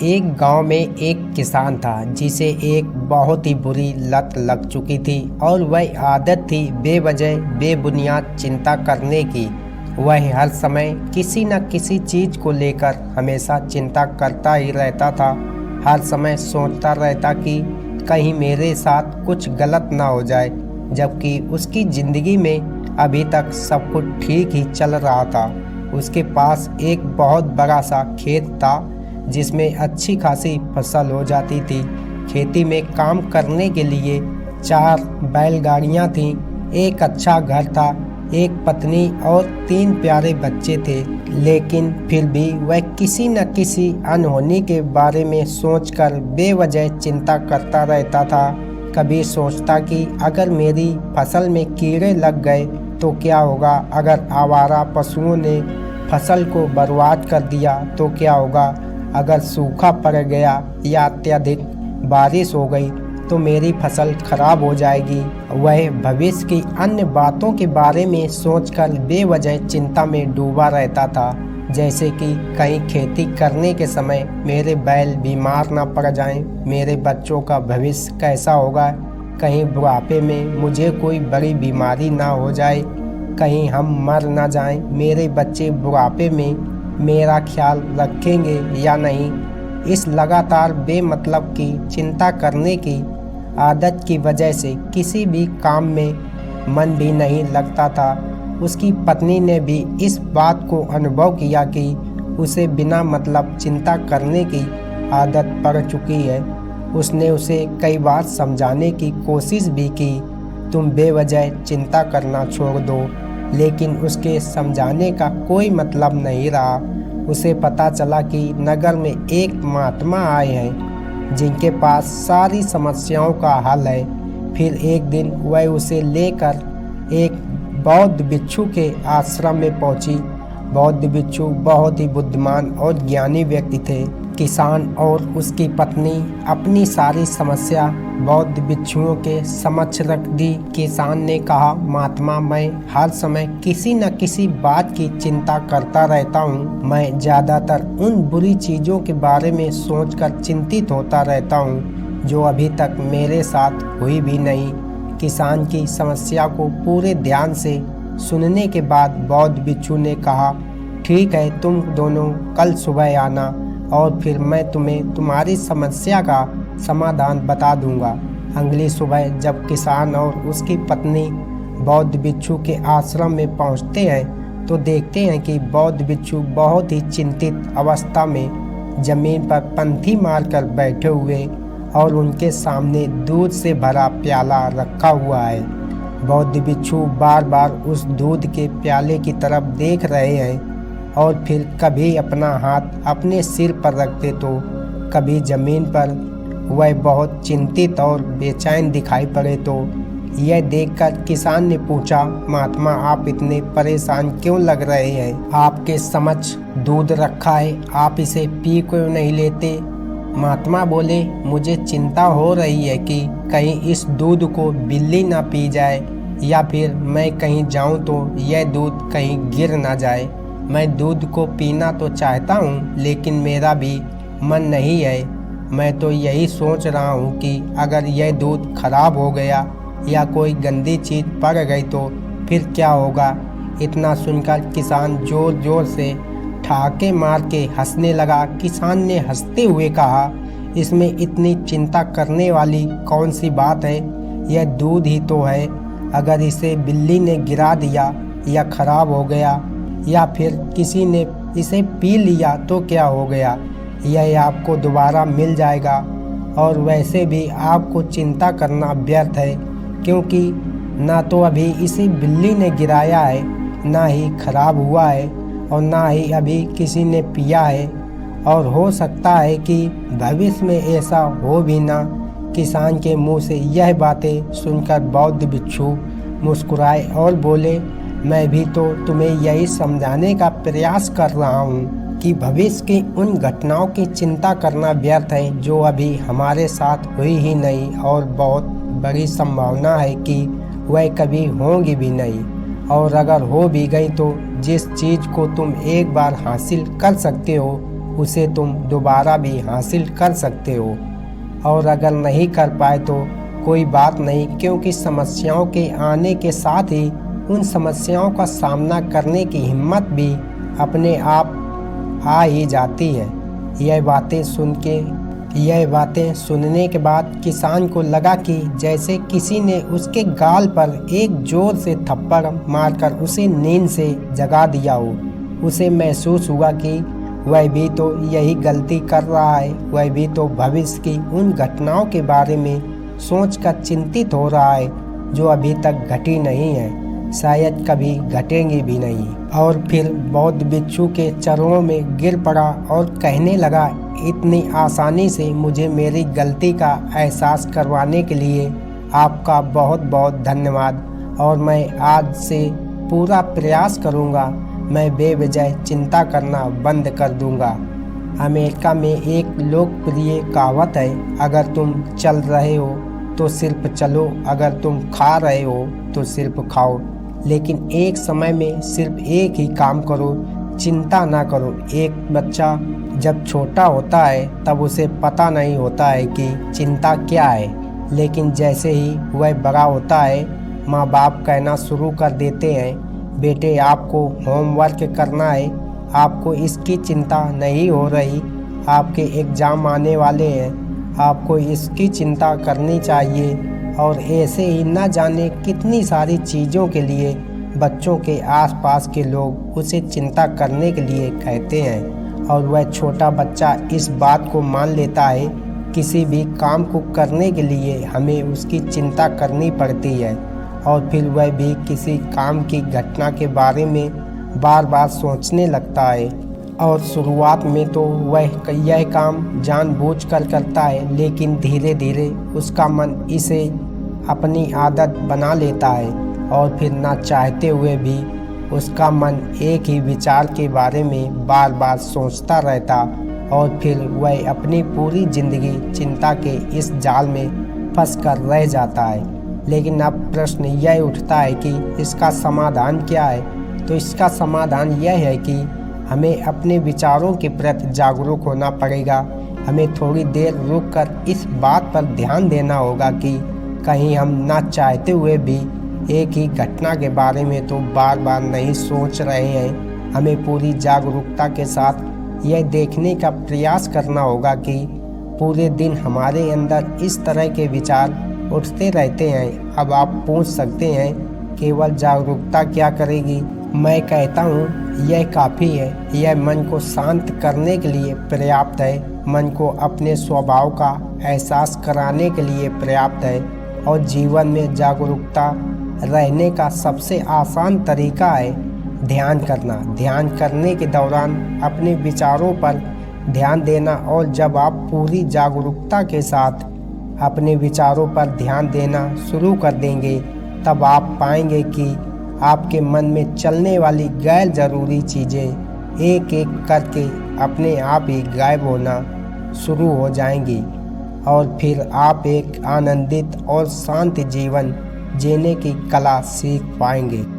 एक गांव में एक किसान था जिसे एक बहुत ही बुरी लत लग चुकी थी और वह आदत थी बेवजह बेबुनियाद चिंता करने की। वह हर समय किसी न किसी चीज को लेकर हमेशा चिंता करता ही रहता था। हर समय सोचता रहता कि कहीं मेरे साथ कुछ गलत ना हो जाए, जबकि उसकी जिंदगी में अभी तक सब कुछ ठीक ही चल रहा था। उसके पास एक बहुत बड़ा सा खेत था जिसमें अच्छी खासी फसल हो जाती थी। खेती में काम करने के लिए 4 बैलगाड़ियां थीं, एक अच्छा घर था, एक पत्नी और 3 प्यारे बच्चे थे। लेकिन फिर भी वह किसी न किसी अनहोनी के बारे में सोचकर बेवजह चिंता करता रहता था। कभी सोचता कि अगर मेरी फसल में कीड़े लग गए तो क्या होगा, अगर आवारा पशुओं ने फसल को बर्बाद कर दिया तो क्या होगा, अगर सूखा पड़ गया या अत्यधिक बारिश हो गई तो मेरी फसल खराब हो जाएगी। वह भविष्य की अन्य बातों के बारे में सोचकर बेवजह चिंता में डूबा रहता था, जैसे कि कहीं खेती करने के समय मेरे बैल बीमार ना पड़ जाएं, मेरे बच्चों का भविष्य कैसा होगा, कहीं बुढ़ापे में मुझे कोई बड़ी बीमारी ना हो जाए, कहीं हम मर ना जाएं, मेरे बच्चे बुढ़ापे में मेरा ख्याल रखेंगे या नहीं। इस लगातार बेमतलब की चिंता करने की आदत की वजह से किसी भी काम में मन भी नहीं लगता था। उसकी पत्नी ने भी इस बात को अनुभव किया कि उसे बिना मतलब चिंता करने की आदत पड़ चुकी है। उसने उसे कई बार समझाने की कोशिश भी की, तुम बेवजह चिंता करना छोड़ दो, लेकिन उसके समझाने का कोई मतलब नहीं रहा। उसे पता चला कि नगर में एक महात्मा आए हैं जिनके पास सारी समस्याओं का हल है। फिर एक दिन वह उसे लेकर एक बौद्ध भिक्षु के आश्रम में पहुंची। बौद्ध भिक्षु बहुत ही बुद्धिमान और ज्ञानी व्यक्ति थे। किसान और उसकी पत्नी अपनी सारी समस्या बौद्ध भिक्षुओं के समक्ष रख दी। किसान ने कहा, महात्मा, मैं हर समय किसी न किसी बात की चिंता करता रहता हूँ। मैं ज्यादातर उन बुरी चीजों के बारे में सोचकर चिंतित होता रहता हूँ जो अभी तक मेरे साथ हुई भी नहीं। किसान की समस्या को पूरे ध्यान से सुनने के बाद बौद्ध भिक्षु ने कहा, ठीक है, तुम दोनों कल सुबह आना और फिर मैं तुम्हें तुम्हारी समस्या का समाधान बता दूंगा। अगली सुबह जब किसान और उसकी पत्नी बौद्ध भिक्षु के आश्रम में पहुंचते हैं तो देखते हैं कि बौद्ध भिक्षु बहुत ही चिंतित अवस्था में जमीन पर पंथी मारकर बैठे हुए और उनके सामने दूध से भरा प्याला रखा हुआ है। बौद्ध भिक्षु बार बार उस दूध के प्याले की तरफ देख रहे हैं और फिर कभी अपना हाथ अपने सिर पर रखते तो कभी जमीन पर। वह बहुत चिंतित और बेचैन दिखाई पड़े तो यह देखकर किसान ने पूछा, महात्मा, आप इतने परेशान क्यों लग रहे हैं? आपके समक्ष दूध रखा है, आप इसे पी क्यों नहीं लेते? महात्मा बोले, मुझे चिंता हो रही है कि कहीं इस दूध को बिल्ली ना पी जाए या फिर मैं कहीं जाऊं तो यह दूध कहीं गिर ना जाए। मैं दूध को पीना तो चाहता हूँ लेकिन मेरा भी मन नहीं है। मैं तो यही सोच रहा हूँ कि अगर यह दूध खराब हो गया या कोई गंदी चीज़ पड़ गई तो फिर क्या होगा। इतना सुनकर किसान जोर जोर से ठहाके मार के हंसने लगा। किसान ने हंसते हुए कहा, इसमें इतनी चिंता करने वाली कौन सी बात है? यह दूध ही तो है। अगर इसे बिल्ली ने गिरा दिया या खराब हो गया या फिर किसी ने इसे पी लिया तो क्या हो गया? यह आपको दोबारा मिल जाएगा। और वैसे भी आपको चिंता करना व्यर्थ है, क्योंकि ना तो अभी इसे बिल्ली ने गिराया है, ना ही खराब हुआ है और ना ही अभी किसी ने पिया है, और हो सकता है कि भविष्य में ऐसा हो भी ना। किसान के मुंह से यह बातें सुनकर बौद्ध भिक्षु मुस्कुराए और बोले, मैं भी तो तुम्हें यही समझाने का प्रयास कर रहा हूँ कि भविष्य की उन घटनाओं की चिंता करना व्यर्थ है जो अभी हमारे साथ हुई ही नहीं और बहुत बड़ी संभावना है कि वह कभी होंगी भी नहीं। और अगर हो भी गई तो जिस चीज़ को तुम एक बार हासिल कर सकते हो उसे तुम दोबारा भी हासिल कर सकते हो। और अगर नहीं कर पाए तो कोई बात नहीं, क्योंकि समस्याओं के आने के साथ ही उन समस्याओं का सामना करने की हिम्मत भी अपने आप आ ही जाती है। यह बातें सुनने के बाद किसान को लगा कि जैसे किसी ने उसके गाल पर एक जोर से थप्पड़ मारकर उसे नींद से जगा दिया हो। उसे महसूस हुआ कि वह भी तो यही गलती कर रहा है। वह भी तो भविष्य की उन घटनाओं के बारे में सोचकर चिंतित हो रहा है जो अभी तक घटी नहीं है, शायद कभी घटेंगी भी नहीं। और फिर बौद्ध भिक्षु के चरणों में गिर पड़ा और कहने लगा, इतनी आसानी से मुझे मेरी गलती का एहसास करवाने के लिए आपका बहुत बहुत धन्यवाद। और मैं आज से पूरा प्रयास करूंगा, मैं बेवजह चिंता करना बंद कर दूंगा। अमेरिका में एक लोकप्रिय कहावत है, अगर तुम चल रहे हो तो सिर्फ चलो, अगर तुम खा रहे हो तो सिर्फ खाओ, लेकिन एक समय में सिर्फ एक ही काम करो, चिंता ना करो। एक बच्चा जब छोटा होता है तब उसे पता नहीं होता है कि चिंता क्या है, लेकिन जैसे ही वह बड़ा होता है माँ बाप कहना शुरू कर देते हैं, बेटे आपको होमवर्क करना है, आपको इसकी चिंता नहीं हो रही, आपके एग्ज़ाम आने वाले हैं, आपको इसकी चिंता करनी चाहिए। और ऐसे ही न जाने कितनी सारी चीज़ों के लिए बच्चों के आसपास के लोग उसे चिंता करने के लिए कहते हैं, और वह छोटा बच्चा इस बात को मान लेता है। किसी भी काम को करने के लिए हमें उसकी चिंता करनी पड़ती है, और फिर वह भी किसी काम की घटना के बारे में बार बार सोचने लगता है। और शुरुआत में तो वह यह काम जानबूझकर करता है, लेकिन धीरे धीरे उसका मन इसे अपनी आदत बना लेता है, और फिर ना चाहते हुए भी उसका मन एक ही विचार के बारे में बार बार सोचता रहता, और फिर वह अपनी पूरी जिंदगी चिंता के इस जाल में फंसकर रह जाता है। लेकिन अब प्रश्न यह उठता है कि इसका समाधान क्या है? तो इसका समाधान यह है कि हमें अपने विचारों के प्रति जागरूक होना पड़ेगा। हमें थोड़ी देर रुककर इस बात पर ध्यान देना होगा कि कहीं हम ना चाहते हुए भी एक ही घटना के बारे में तो बार बार नहीं सोच रहे हैं। हमें पूरी जागरूकता के साथ यह देखने का प्रयास करना होगा कि पूरे दिन हमारे अंदर इस तरह के विचार उठते रहते हैं। अब आप पूछ सकते हैं, केवल जागरूकता क्या करेगी? मैं कहता हूँ यह काफ़ी है। यह मन को शांत करने के लिए पर्याप्त है, मन को अपने स्वभाव का एहसास कराने के लिए पर्याप्त है। और जीवन में जागरूकता रहने का सबसे आसान तरीका है ध्यान करना। ध्यान करने के दौरान अपने विचारों पर ध्यान देना, और जब आप पूरी जागरूकता के साथ अपने विचारों पर ध्यान देना शुरू कर देंगे, तब आप पाएंगे कि आपके मन में चलने वाली गैर ज़रूरी चीज़ें एक एक करके अपने आप ही गायब होना शुरू हो जाएंगी, और फिर आप एक आनंदित और शांत जीवन जीने की कला सीख पाएंगे।